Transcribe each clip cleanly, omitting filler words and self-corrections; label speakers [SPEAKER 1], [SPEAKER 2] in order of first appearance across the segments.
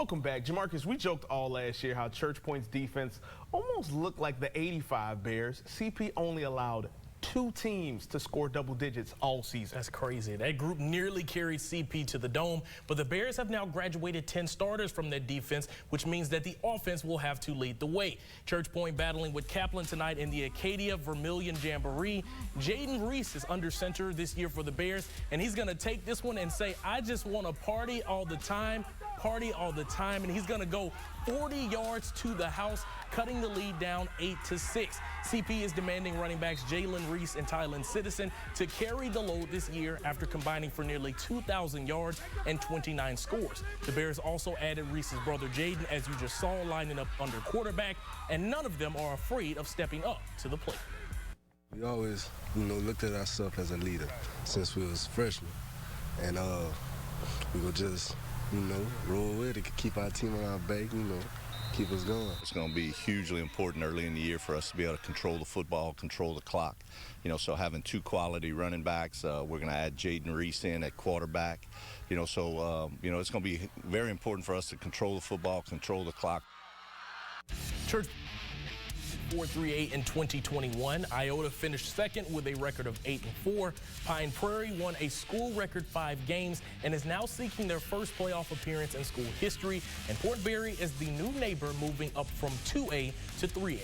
[SPEAKER 1] Welcome back. Jamarcus, we joked all last year how Church Point's defense almost looked like the '85 Bears. CP only allowed 2 teams to score double digits all season.
[SPEAKER 2] That's crazy. That group nearly carried CP to the Dome, but the Bears have now graduated 10 starters from their defense, which means that the offense will have to lead the way. Church Point battling with Kaplan tonight in the Acadia Vermilion Jamboree. Jaden Reese is under center this year for the Bears, and he's going to take this one and say, I just want to party all the time, and he's going to go 40 yards to the house, cutting the lead down 8-6. CP is demanding running backs Jalen Reese and Tylen Citizen to carry the load this year after combining for nearly 2,000 yards and 29 scores. The Bears also added Reese's brother Jaden, as you just saw, lining up under quarterback, and none of them are afraid of stepping up to the plate.
[SPEAKER 3] We always, looked at ourselves as a leader since we was freshmen, and we would just, roll with it, keep our team on our back, keep us going.
[SPEAKER 4] It's going to be hugely important early in the year for us to be able to control the football, control the clock. So having 2 quality running backs, we're going to add Jaden Reese in at quarterback. It's going to be very important for us to control the football, control the clock.
[SPEAKER 2] Church 4-3-8 in 2021. Iota finished second with a record of 8-4. Pine Prairie won a school record 5 games and is now seeking their first playoff appearance in school history. And Port Barry is the new neighbor, moving up from 2A to 3A.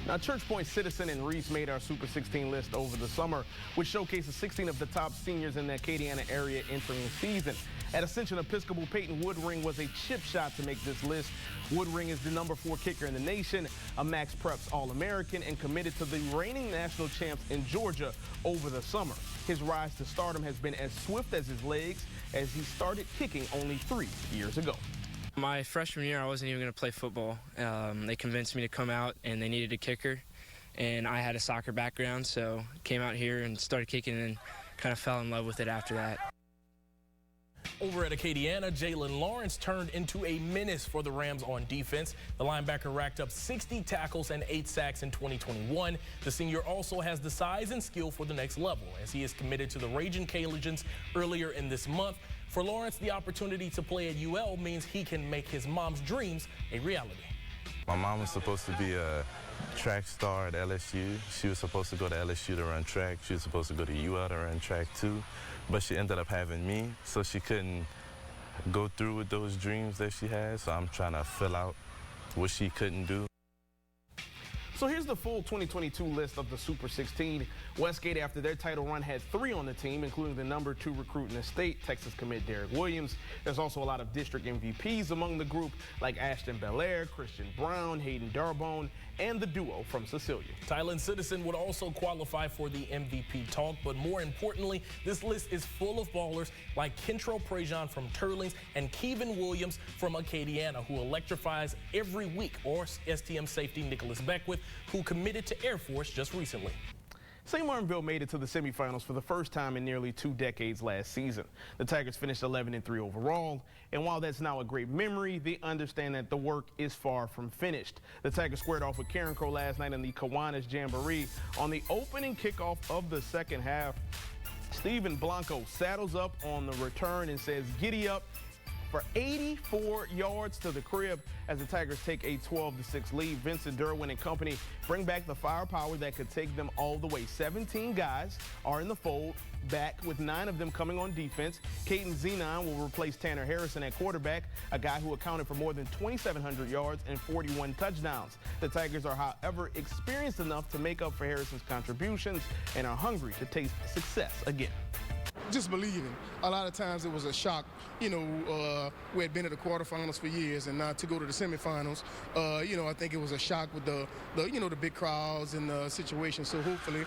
[SPEAKER 1] Now, Church Point Citizen and Reese made our Super 16 list over the summer, which showcases 16 of the top seniors in the Acadiana area entering the season. At Ascension Episcopal, Peyton Woodring was a chip shot to make this list. Woodring is the number 4 kicker in the nation, a Max Preps All-American, and committed to the reigning national champs in Georgia over the summer. His rise to stardom has been as swift as his legs, as he started kicking only 3 years ago.
[SPEAKER 5] My freshman year, I wasn't even going to play football. They convinced me to come out, and they needed a kicker. And I had a soccer background, so came out here and started kicking and kind of fell in love with it after that.
[SPEAKER 2] Over at Acadiana, Jalen Lawrence turned into a menace for the Rams on defense. The linebacker racked up 60 tackles and 8 sacks in 2021. The senior also has the size and skill for the next level, as he is committed to the Ragin' Cajuns earlier in this month. For Lawrence, the opportunity to play at UL means he can make his mom's dreams a reality.
[SPEAKER 6] My mom was supposed to be a track star at LSU. She was supposed to go to LSU to run track. She was supposed to go to UL to run track too, but she ended up having me, so she couldn't go through with those dreams that she had. So I'm trying to fill out what she couldn't do.
[SPEAKER 1] So here's the full 2022 list of the Super 16. Westgate, after their title run, had 3 on the team, including the number 2 recruit in the state, Texas commit Derek Williams. There's also a lot of district MVPs among the group, like Ashton Belair, Christian Brown, Hayden Darbone, and the duo from Cecilia.
[SPEAKER 2] Tylen Citizen would also qualify for the MVP talk, but more importantly, this list is full of ballers like Kentrell Prejean from Turlings and Kevin Williams from Acadiana, who electrifies every week, or STM safety Nicholas Beckwith, who committed to Air Force just recently.
[SPEAKER 1] St. Martinville made it to the semifinals for the first time in nearly 2 decades last season. The Tigers finished 11-3 overall, and while that's now a great memory, they understand that the work is far from finished. The Tigers squared off with Karen Crow last night in the Kiwanis Jamboree. On the opening kickoff of the second half, Steven Blanco saddles up on the return and says, "Giddy up," for 84 yards to the crib as the Tigers take a 12-6 lead. Vincent Derwin and company bring back the firepower that could take them all the way. 17 guys are in the fold, back with 9 of them coming on defense. Caden Zenon will replace Tanner Harrison at quarterback, a guy who accounted for more than 2,700 yards and 41 touchdowns. The Tigers are, however, experienced enough to make up for Harrison's contributions and are hungry to taste success again.
[SPEAKER 7] Just believing. A lot of times it was a shock. We had been at the quarterfinals for years, and now to go to the semifinals, I think it was a shock with the big crowds and the situation. So hopefully,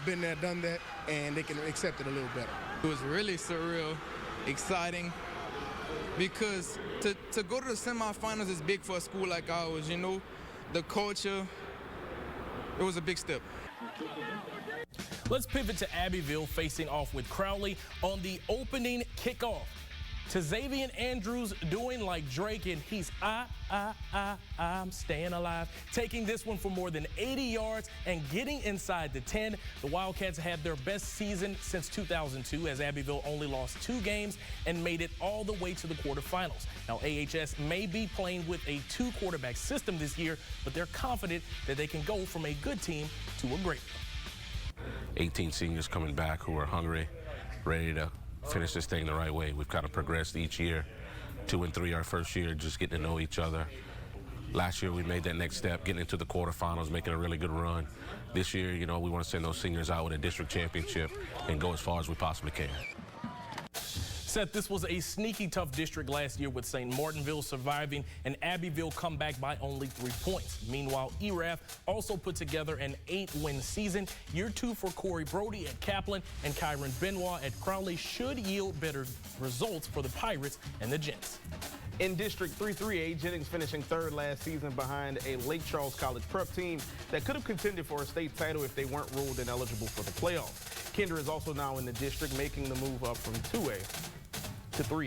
[SPEAKER 7] been there, done that, and they can accept it a little better.
[SPEAKER 8] It was really surreal, exciting, because to go to the semifinals is big for a school like ours. The culture, it was a big step.
[SPEAKER 2] Let's pivot to Abbeville, facing off with Crowley on the opening kickoff. to Xavier Andrews doing like Drake, and he's I'm staying alive, taking this one for more than 80 yards and getting inside the 10. The Wildcats had their best season since 2002 as Abbeville only lost 2 games and made it all the way to the quarterfinals. Now, AHS may be playing with a 2-quarterback system this year, but they're confident that they can go from a good team to a great one.
[SPEAKER 9] 18 seniors coming back who are hungry, ready to finish this thing the right way. We've kind of progressed each year. 2 and 3 our first year, just getting to know each other. Last year we made that next step, getting into the quarterfinals, making a really good run. This year, you know, we want to send those seniors out with a district championship and go as far as we possibly can.
[SPEAKER 2] Seth, this was a sneaky tough district last year with St. Martinville surviving and Abbeville come back by only 3 points. Meanwhile, ERAF also put together an 8-win season. Year 2 for Corey Brody at Kaplan and Kyron Benoit at Crowley should yield better results for the Pirates and the Gents.
[SPEAKER 1] In District 3-3A, Jennings finishing 3rd last season behind a Lake Charles College prep team that could have contended for a state title if they weren't ruled ineligible for the playoffs. Kinder is also now in the district, making the move up from 2A to 3.